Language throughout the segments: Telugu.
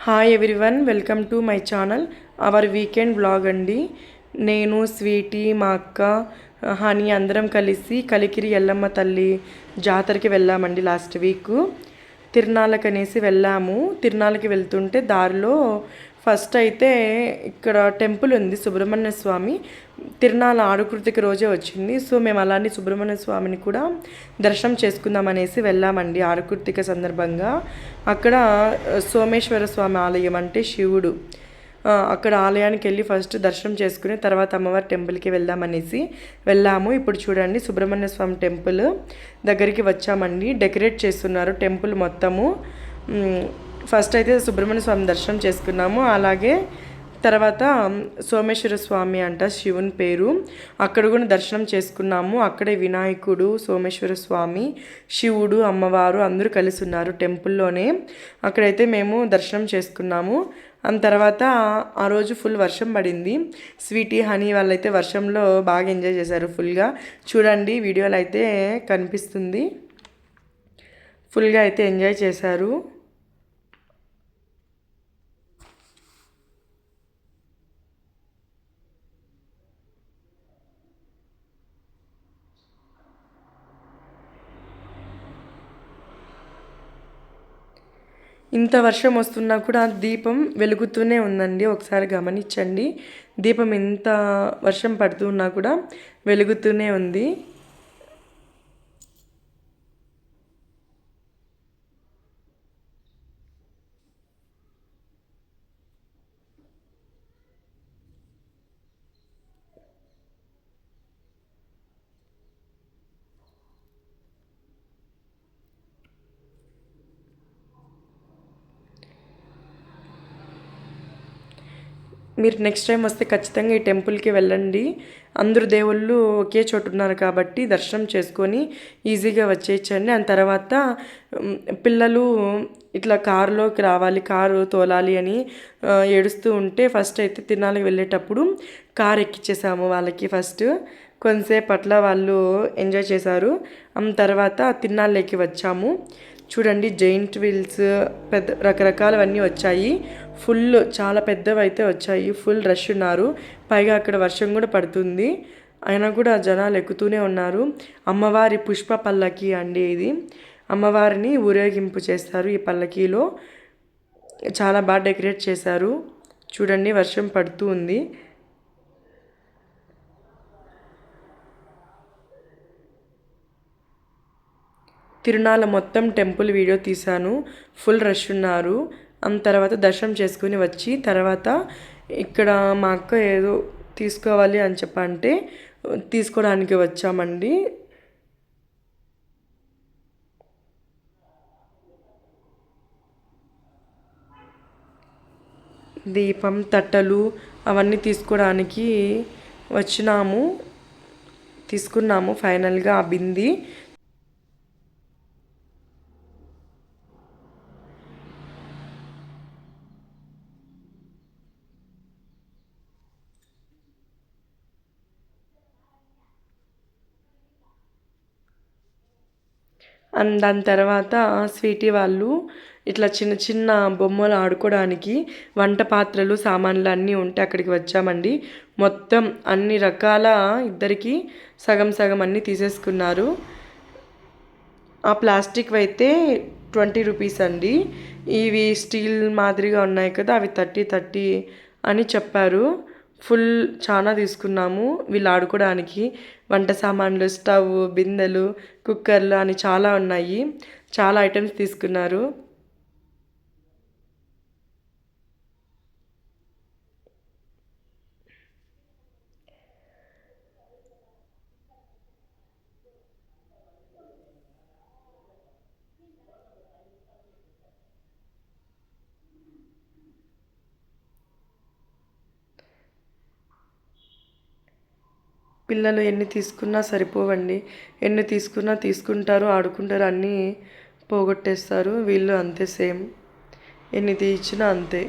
Hi everyone, welcome to my channel. Our weekend vlog అండి. నేను స్వీటీ, మా అక్క, హనీ అందరం కలిసి కలికిరి ఎల్లమ్మ తల్లి జాతరకి వెళ్ళామండి. లాస్ట్ వీక్ తిరునాళ్ళకి అనేసి వెళ్ళాము. తిరునాళ్ళకి వెళ్తుంటే దారిలో ఫస్ట్ అయితే ఇక్కడ టెంపుల్ ఉంది, సుబ్రహ్మణ్య స్వామి. తిరునాళ్ళ ఆడుకృతికి రోజే వచ్చింది. సో మేము అలానే సుబ్రహ్మణ్య స్వామిని కూడా దర్శనం చేసుకుందాం అనేసి వెళ్ళామండి. ఆడుకృతిక సందర్భంగా అక్కడ సోమేశ్వర స్వామి ఆలయం అంటే శివుడు, అక్కడ ఆలయానికి వెళ్ళి ఫస్ట్ దర్శనం చేసుకుని తర్వాత అమ్మవారి టెంపుల్కి వెళ్దామనేసి వెళ్ళాము. ఇప్పుడు చూడండి, సుబ్రహ్మణ్య స్వామి టెంపుల్ దగ్గరికి వచ్చామండి. డెకరేట్ చేస్తున్నారు టెంపుల్ మొత్తము. ఫస్ట్ అయితే సుబ్రహ్మణ్య స్వామి దర్శనం చేసుకున్నాము. అలాగే తర్వాత సోమేశ్వర స్వామి అంట శివుని పేరు, అక్కడ కూడా దర్శనం చేసుకున్నాము. అక్కడే వినాయకుడు, సోమేశ్వర స్వామి, శివుడు, అమ్మవారు అందరూ కలిసి ఉన్నారు టెంపుల్లోనే. అక్కడైతే మేము దర్శనం చేసుకున్నాము. అంత తర్వాత ఆ రోజు ఫుల్ వర్షం పడింది. స్వీటీ, హనీ వాళ్ళైతే వర్షంలో బాగా ఎంజాయ్ చేశారు ఫుల్గా. చూడండి వీడియోలో అయితే కనిపిస్తుంది, ఫుల్గా అయితే ఎంజాయ్ చేశారు. ఇంత వర్షం వస్తున్నా కూడా దీపం వెలుగుతూనే ఉందండి. ఒకసారి గమనించండి, దీపం ఎంత వర్షం పడుతున్నా కూడా వెలుగుతూనే ఉంది. మీరు నెక్స్ట్ టైం వస్తే ఖచ్చితంగా ఈ టెంపుల్కి వెళ్ళండి. అందరు దేవుళ్ళు ఒకే చోటు ఉన్నారు కాబట్టి దర్శనం చేసుకొని ఈజీగా వచ్చేయచ్చండి. ఆ తర్వాత పిల్లలు ఇట్లా కారులోకి రావాలి, కారు తోలాలి అని ఏడుస్తూ ఉంటే ఫస్ట్ అయితే తిరునాళ్ళకి వెళ్ళేటప్పుడు కారు ఎక్కించేసాము వాళ్ళకి. ఫస్ట్ కొంతసేపు అట్లా వాళ్ళు ఎంజాయ్ చేశారు. తర్వాత తిరునాళ్ళకి వచ్చాము. చూడండి, జైంట్ వీల్స్, పెద్ద రకరకాలవన్నీ వచ్చాయి. ఫుల్ చాలా పెద్దవి అయితే వచ్చాయి. ఫుల్ రష్ ఉన్నారు. పైగా అక్కడ వర్షం కూడా పడుతుంది, అయినా కూడా జనాలు ఎక్కుతూనే ఉన్నారు. అమ్మవారి పుష్ప పల్లకి అండి ఇది. అమ్మవారిని ఊరేగింపు చేస్తారు ఈ పల్లకీలో. చాలా బాగా డెకరేట్ చేశారు. చూడండి, వర్షం పడుతూ ఉంది. తిరునాళ్ళ మొత్తం టెంపుల్ వీడియో తీశాను. ఫుల్ రష్ ఉన్నారు. తర్వాత దర్శనం చేసుకుని వచ్చి తర్వాత ఇక్కడ మా అక్క ఏదో తీసుకోవాలి అని చెప్పంటే తీసుకోవడానికి వచ్చామండి. దీపం, తట్టలు అవన్నీ తీసుకోవడానికి వచ్చినాము. తీసుకున్నాము ఫైనల్గా ఆ బింది. అండ్ దాని తర్వాత స్వీటీ వాళ్ళు ఇట్లా చిన్న చిన్న బొమ్మలు ఆడుకోవడానికి వంట పాత్రలు, సామాన్లు అన్నీ ఉంటే అక్కడికి వచ్చామండి. మొత్తం అన్ని రకాల ఇద్దరికి సగం సగం అన్నీ తీసేసుకున్నారు. ఆ ప్లాస్టిక్ అయితే 20 రూపీస్ అండి. ఇవి స్టీల్ మాదిరిగా ఉన్నాయి కదా, అవి 30 అని చెప్పారు. ఫుల్ చాలా తీసుకున్నాము వీళ్ళు ఆడుకోవడానికి. వంట సామాన్లు, స్టవ్, బిందెలు, కుక్కర్లు అని చాలా ఉన్నాయి. చాలా ఐటమ్స్ తీసుకున్నారు. పిల్లలు ఎన్ని తీసుకున్నా సరిపోవండి. ఎన్ని తీసుకున్నా తీసుకుంటారు, ఆడుకుంటారు, అన్నీ పోగొట్టేస్తారు. వీళ్ళు అంతే, సేమ్. ఎన్ని తీయించినా అంతే.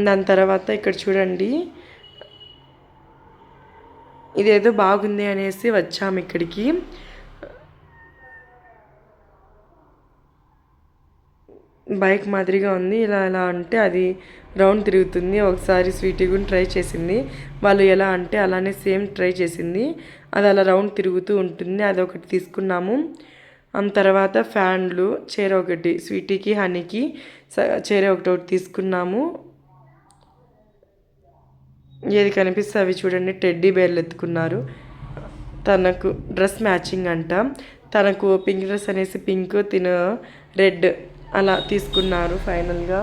దాని తర్వాత ఇక్కడ చూడండి, ఇదేదో బాగుంది అనేసి వచ్చాము ఇక్కడికి. బైక్ మాదిరిగా ఉంది. ఇలా ఎలా అంటే అది రౌండ్ తిరుగుతుంది. ఒకసారి స్వీటీ కూడా ట్రై చేసింది. వాళ్ళు ఎలా అంటే అలానే సేమ్ ట్రై చేసింది. అది అలా రౌండ్ తిరుగుతూ ఉంటుంది. అదొకటి తీసుకున్నాము. తర్వాత ఫ్యాన్లు చీర ఒకటి, స్వీటీకి హనీకి చీర ఒకటి తీసుకున్నాము. ఏది కనిపిస్తే అవి చూడండి, టెడ్డీ బేర్లు ఎత్తుకున్నారు. తనకు డ్రెస్ మ్యాచింగ్ అంట. తనకు పింక్ డ్రెస్ అనేసి పింక్, తిన రెడ్ అలా తీసుకున్నారు ఫైనల్గా.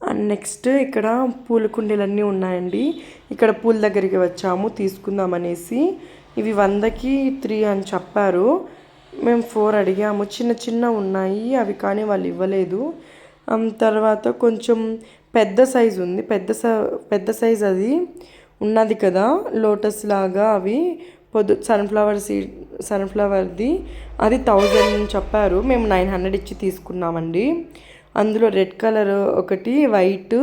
అండ్ నెక్స్ట్ ఇక్కడ పూల కుండీలన్నీ ఉన్నాయండి. ఇక్కడ పూల దగ్గరికి వచ్చాము తీసుకుందామనేసి. ఇవి 100కి 3 అని చెప్పారు. మేము 4 అడిగాము. చిన్న చిన్న ఉన్నాయి అవి, కానీ వాళ్ళు ఇవ్వలేదు. తర్వాత కొంచెం పెద్ద సైజు ఉంది. పెద్ద సైజ్ అది ఉన్నది కదా, లోటస్ లాగా. అవి సన్ఫ్లవర్ది అది 1000 చెప్పారు. మేము 900 ఇచ్చి తీసుకున్నామండి. అందులో రెడ్ కలర్ ఒకటి, వైట్,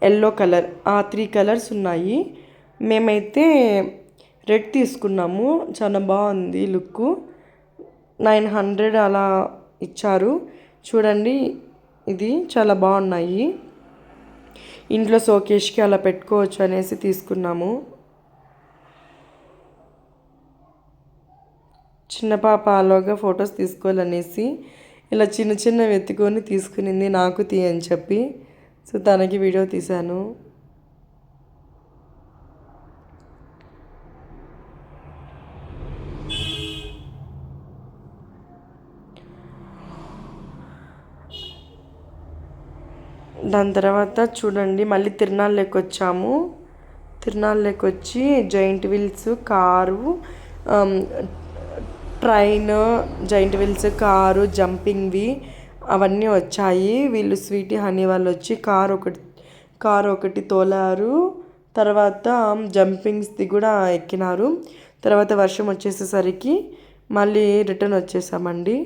ఎల్లో కలర్, ఆ 3 కలర్స్ ఉన్నాయి. మేమైతే రెడ్ తీసుకున్నాము. చాలా బాగుంది లుక్. 900 అలా ఇచ్చారు. చూడండి, ఇది చాలా బాగున్నాయి. ఇంట్లో షోకేస్కి అలా పెట్టుకోవచ్చు అనేసి తీసుకున్నాము. చిన్న పాప అలాగా ఫొటోస్ తీసుకోవాలనేసి ఇలా చిన్న చిన్న వెతుకొని తీసుకునింది, నాకు తీయని చెప్పి. సో తనకి వీడియో తీశాను. దాని తర్వాత చూడండి, మళ్ళీ తిరునాళ్ళకి వచ్చాము. తిరునాళ్ళకి వచ్చి giant wheels car, train, giant wheels, car, జంపింగ్వి అవన్నీ వచ్చాయి. వీళ్ళు స్వీటీ హనీ వాళ్ళు వచ్చి కారు ఒకటి తోలారు. తర్వాత జంపింగ్స్ది కూడా ఎక్కినారు. తర్వాత వర్షం వచ్చేసేసరికి మళ్ళీ రిటర్న్ వచ్చేసామండి.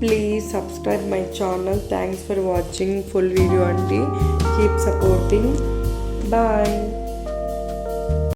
Please subscribe my channel. Thanks for watching full video aunty. Keep supporting. Bye.